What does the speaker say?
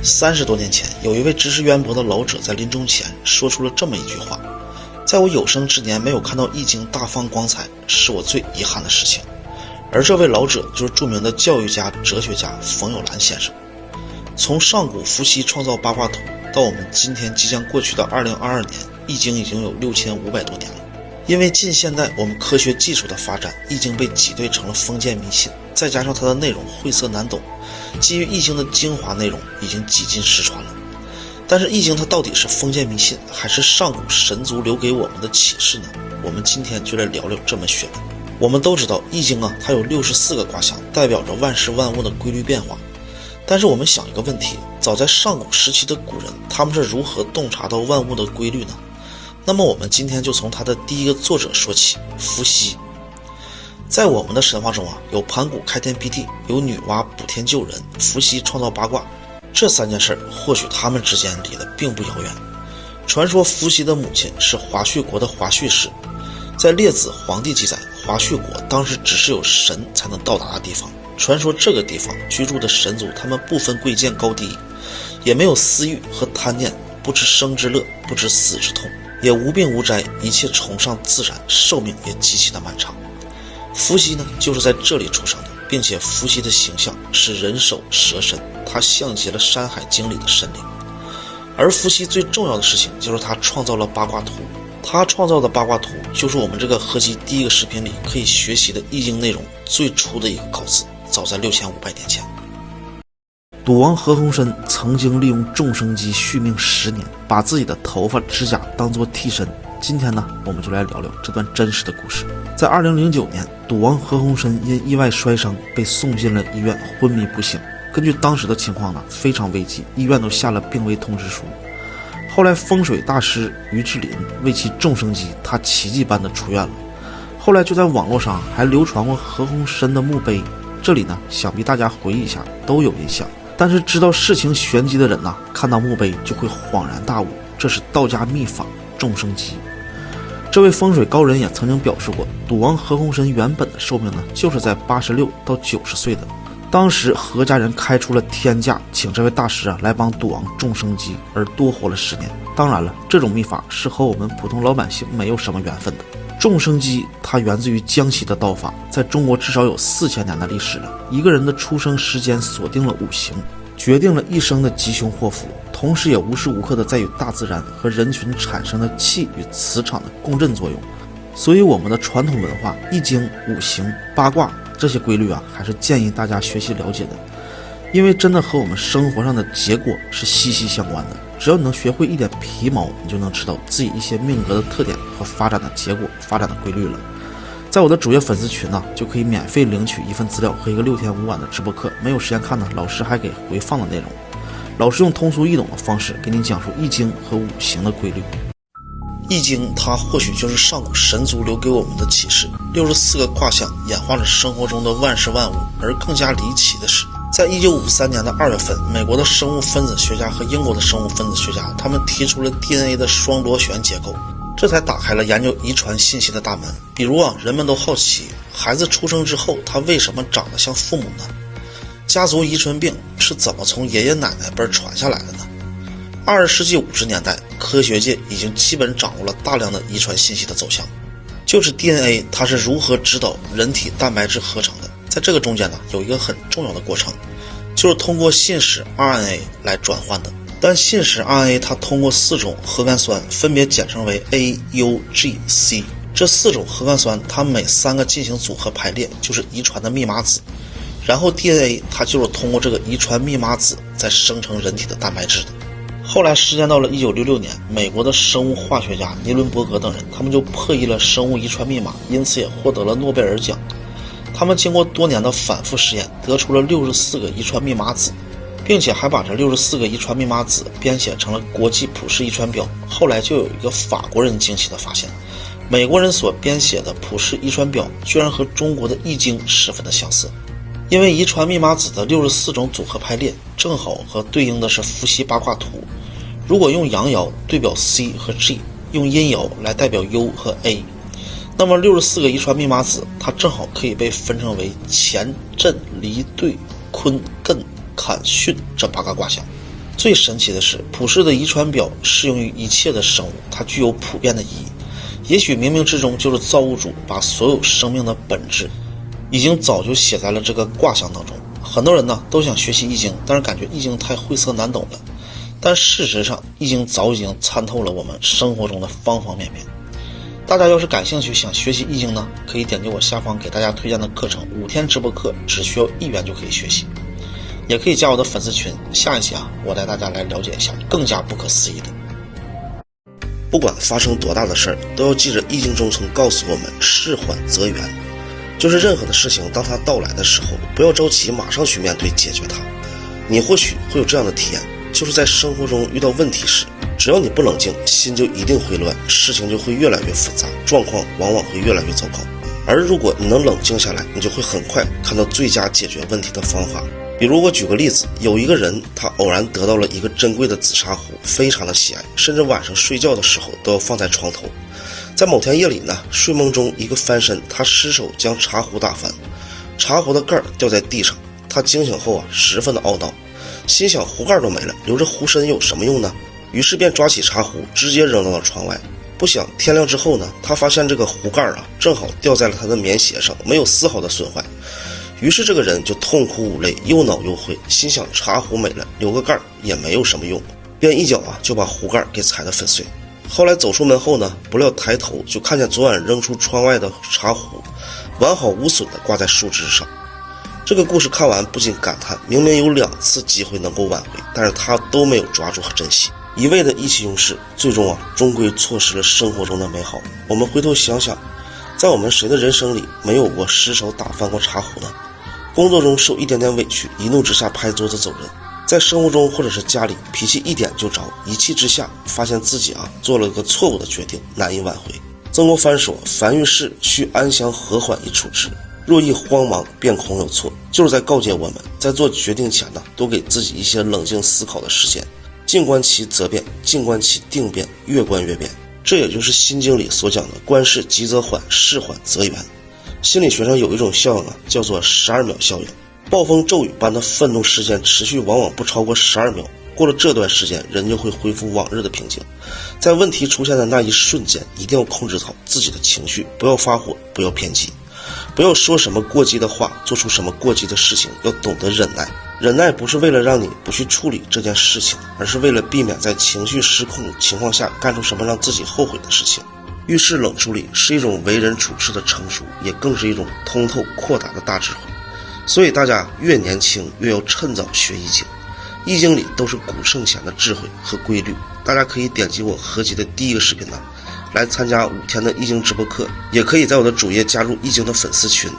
30多年前，有一位知识渊博的老者在临终前说出了这么一句话：在我有生之年没有看到易经大放光彩，是我最遗憾的事情。而这位老者就是著名的教育家、哲学家冯友兰先生。从上古伏羲创造八卦图到我们今天即将过去的2022年，易经已经有6500多年了。因为近现代我们科学技术的发展，易经被挤兑成了封建迷信，再加上它的内容晦涩难懂，基于易经的精华内容已经几近失传了。但是易经它到底是封建迷信，还是上古神族留给我们的启示呢？我们今天就来聊聊这门学问。我们都知道易经它有64个卦象，代表着万事万物的规律变化。但是我们想一个问题，早在上古时期的古人，他们是如何洞察到万物的规律呢？那么我们今天就从他的第一个作者说起，伏羲。在我们的神话中有盘古开天辟地，有女娲补天救人，伏羲创造八卦。这3件事或许他们之间离得并不遥远。传说伏羲的母亲是华胥国的华胥氏，在列子皇帝记载，华胥国当时只是有神才能到达的地方。传说这个地方居住的神族，他们不分贵贱高低，也没有私欲和贪念，不知生之乐，不知死之痛，也无病无灾，一切崇尚自然，寿命也极其的漫长。伏羲就是在这里出生的，并且伏羲的形象是人首蛇身，他像极了《山海经》里的神灵。而伏羲最重要的事情就是他创造了八卦图，他创造的八卦图就是我们这个合集第一个视频里可以学习的易经内容最初的一个稿子，早在6500年前。赌王何鸿燊曾经利用众生机续命10年，把自己的头发、指甲当作替身。今天我们就来聊聊这段真实的故事。在2009年，赌王何鸿燊因意外摔伤被送进了医院，昏迷不醒。根据当时的情况非常危急，医院都下了病危通知书。后来风水大师于志林为其众生机，他奇迹般的出院了。后来就在网络上还流传过何鸿燊的墓碑，这里想必大家回忆一下都有印象。但是知道事情玄机的人看到墓碑就会恍然大悟，这是道家秘法众生机。这位风水高人也曾经表示过，赌王何鸿燊原本的寿命就是在86到90岁的。当时何家人开出了天价，请这位大师来帮赌王众生机，而多活了10年。当然了，这种秘法是和我们普通老百姓没有什么缘分的。众生机它源自于江西的道法，在中国至少有4000年的历史了。一个人的出生时间锁定了5行，决定了一生的吉凶祸福，同时也无时无刻的在与大自然和人群产生的气与磁场的共振作用。所以我们的传统文化、易经、五行、八卦这些规律还是建议大家学习了解的，因为真的和我们生活上的结果是息息相关的。只要你能学会一点皮毛，你就能知道自己一些命格的特点和发展的结果、发展的规律了。在我的主页粉丝群就可以免费领取一份资料和一个6天5晚的直播课。没有时间看老师还给回放的内容。老师用通俗易懂的方式给你讲述易经和五行的规律。易经它或许就是上古神族留给我们的启示，64个卦象演化了生活中的万事万物。而更加离奇的是，在1953年的2月份，美国的生物分子学家和英国的生物分子学家，他们提出了 DNA 的双螺旋结构，这才打开了研究遗传信息的大门。比如人们都好奇，孩子出生之后他为什么长得像父母呢？家族遗传病是怎么从爷爷奶奶辈传下来的呢？20世纪50年代，科学界已经基本掌握了大量的遗传信息的走向，就是 DNA 它是如何指导人体蛋白质合成的。在这个中间有一个很重要的过程，就是通过信使 RNA 来转换的。但信使 RNA 它通过4种核苷酸分别简称为 A、U、G、C， 这4种核苷酸它每3个进行组合排列，就是遗传的密码子。然后 DNA 它就是通过这个遗传密码子再生成人体的蛋白质的。后来时间到了1966年，美国的生物化学家尼伦伯格等人，他们就破译了生物遗传密码，因此也获得了诺贝尔奖。他们经过多年的反复实验，得出了64个遗传密码子，并且还把这64个遗传密码子编写成了国际普氏遗传表。后来就有一个法国人惊奇的发现，美国人所编写的普氏遗传表居然和中国的易经十分的相似。因为遗传密码子的64种组合排列正好和对应的是伏羲八卦图，如果用阳爻对表 C 和 G， 用阴爻来代表 U 和 A， 那么64个遗传密码子它正好可以被分成为乾、震、离、兑、坤、艮、坎、巽这8个卦象。最神奇的是，普世的遗传表适用于一切的生物，它具有普遍的意义。也许冥冥之中就是造物主把所有生命的本质已经早就写在了这个卦象当中。很多人呢都想学习易经，但是感觉易经太晦涩难懂了。但事实上，易经早已经参透了我们生活中的方方面面。大家要是感兴趣想学习易经呢，可以点击我下方给大家推荐的课程5天直播课，只需要1元就可以学习。也可以加我的粉丝群，下一期我带大家来了解一下更加不可思议的。不管发生多大的事儿，都要记着易经中曾告诉我们事缓则圆，就是任何的事情当它到来的时候，不要着急马上去面对解决它。你或许会有这样的体验，就是在生活中遇到问题时，只要你不冷静，心就一定会乱，事情就会越来越复杂，状况往往会越来越糟糕。而如果你能冷静下来，你就会很快看到最佳解决问题的方法。比如我举个例子，有一个人他偶然得到了一个珍贵的紫砂壶，非常的喜爱，甚至晚上睡觉的时候都要放在床头。在某天夜里呢，睡梦中一个翻身，他失手将茶壶打翻，茶壶的盖掉在地上。他惊醒后十分的懊恼，心想壶盖都没了，留着壶身有什么用呢？于是便抓起茶壶直接扔到了窗外。不想天亮之后呢，他发现这个壶盖正好掉在了他的棉鞋上，没有丝毫的损坏。于是这个人就痛哭无泪，又恼又悔，心想茶壶没了，留个盖也没有什么用，便一脚就把壶盖给踩得粉碎。后来走出门后呢，不料抬头就看见昨晚扔出窗外的茶壶完好无损地挂在树枝上。这个故事看完不禁感叹，明明有2次机会能够挽回，但是他都没有抓住和珍惜，一味的意气用事，最终终归错失了生活中的美好。我们回头想想，在我们谁的人生里没有过失手打翻过茶壶呢？工作中受一点点委屈，一怒之下拍桌子走人；在生活中或者是家里，脾气一点就着，一气之下发现自己做了个错误的决定，难以挽回。曾国藩说：“凡遇事须安详和缓以处之，若一慌忙，便恐有错。”就是在告诫我们，在做决定前呢，多给自己一些冷静思考的时间，静观其则变，静观其定变，越观越变。这也就是《心经》里所讲的“观事急则缓，事缓则圆”。心理学上有一种效应叫做12秒效应。暴风骤雨般的愤怒事件持续往往不超过12秒，过了这段时间，人就会恢复往日的平静。在问题出现的那一瞬间，一定要控制好自己的情绪，不要发火，不要偏激，不要说什么过激的话，做出什么过激的事情，要懂得忍耐。忍耐不是为了让你不去处理这件事情，而是为了避免在情绪失控情况下干出什么让自己后悔的事情。遇事冷处理是一种为人处事的成熟，也更是一种通透阔达的大智慧。所以大家越年轻越要趁早学易经，易经里都是古圣贤的智慧和规律。大家可以点击我合集的第1个视频来参加5天的易经直播课，也可以在我的主页加入易经的粉丝群，